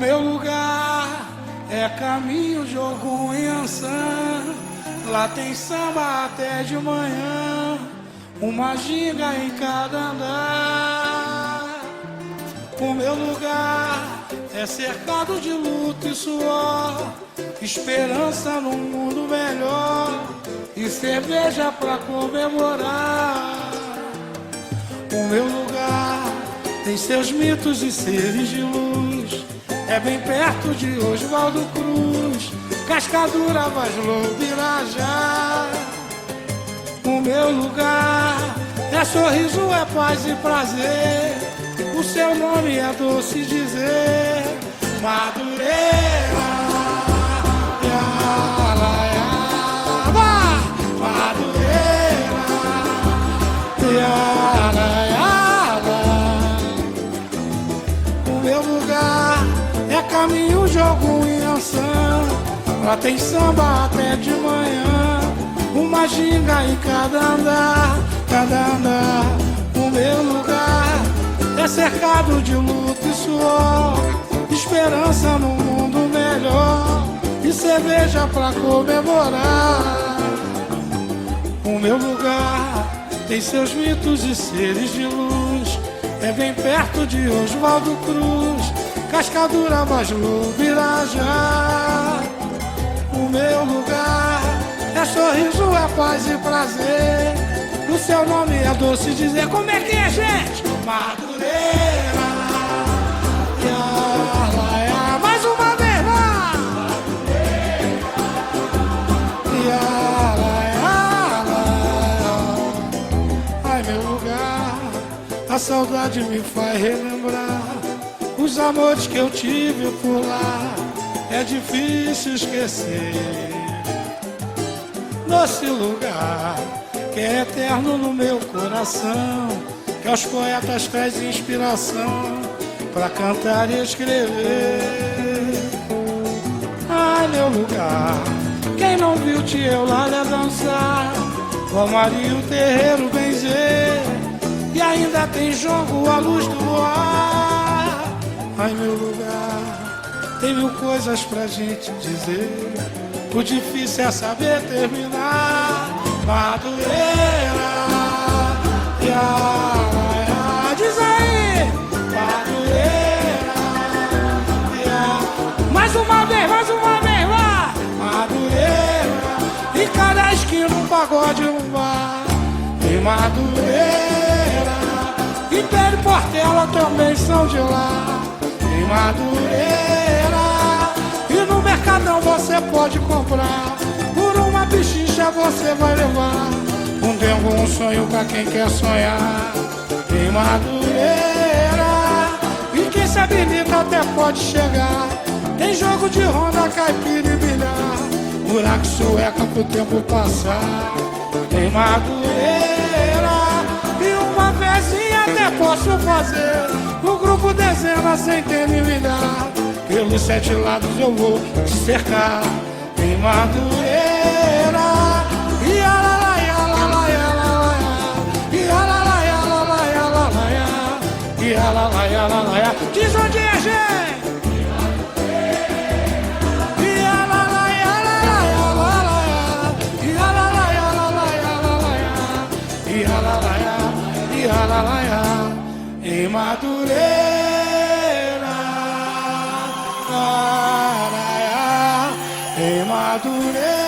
meu lugar é caminho de algum Inhansã. Lá tem samba até de manhã, uma ginga em cada andar. O meu lugar é cercado de luta e suor, esperança num mundo melhor e cerveja pra comemorar. O meu lugar tem seus mitos e seres de luz, é bem perto de Oswaldo Cruz, Cascadura, Vaz Lobo, Irajá. O meu lugar é sorriso, é paz e prazer, o seu nome é doce dizer, Madureira. Madureira. O meu lugar é caminho de algum Inhansã. Lá tem samba até de manhã, uma ginga em cada andar, cada andar. O meu lugar é cercado de luta e suor, esperança num mundo melhor e cerveja pra comemorar. O meu lugar tem seus mitos e seres de luz, é bem perto de Oswaldo Cruz, Cascadura, Vaz Lobo, Irajá. O meu lugar é sorriso, é paz e prazer, o seu nome é doce dizer. Como é que é, gente? Madureira. Mais uma vez, lá. Ai, meu lugar, a saudade me faz relembrar os amores que eu tive por lá. É difícil esquecer nosso lugar, que é eterno no meu coração, que aos poetas traz inspiração pra cantar e escrever. Ai, meu lugar, quem não viu Tia Eulália dançar, com Marinho Terreiro benzer, e ainda tem jogo à luz do luar. Ai, meu lugar, tem mil coisas pra gente dizer, o difícil é saber terminar. Madureira, diz aí, Madureira, mais uma vez, lá. Madureira, em cada esquina um pagode, um bar. Em Madureira, Império e Portela também são de lá. Em Madureira, e no Mercadão você pode comprar, por uma pichincha você vai levar um tempo, um sonho pra quem quer sonhar. Em Madureira, e quem se habilita até pode chegar, tem jogo de ronda, caipira e bilhar, buraco sueca pro tempo passar. Em Madureira, e uma vezinha até posso fazer, no grupo dezena sem terminar, pelos 7 lados eu vou te cercar. Em Madureira, e alalai, alalai, alalai, e alalai, alalai, alalai, e alalai, alalai. Diz onde é, gente? E alalai, alalai, alalai, e alalai, alalai, alalai, e alalai, e alalai. Em Madureira, em Madureira.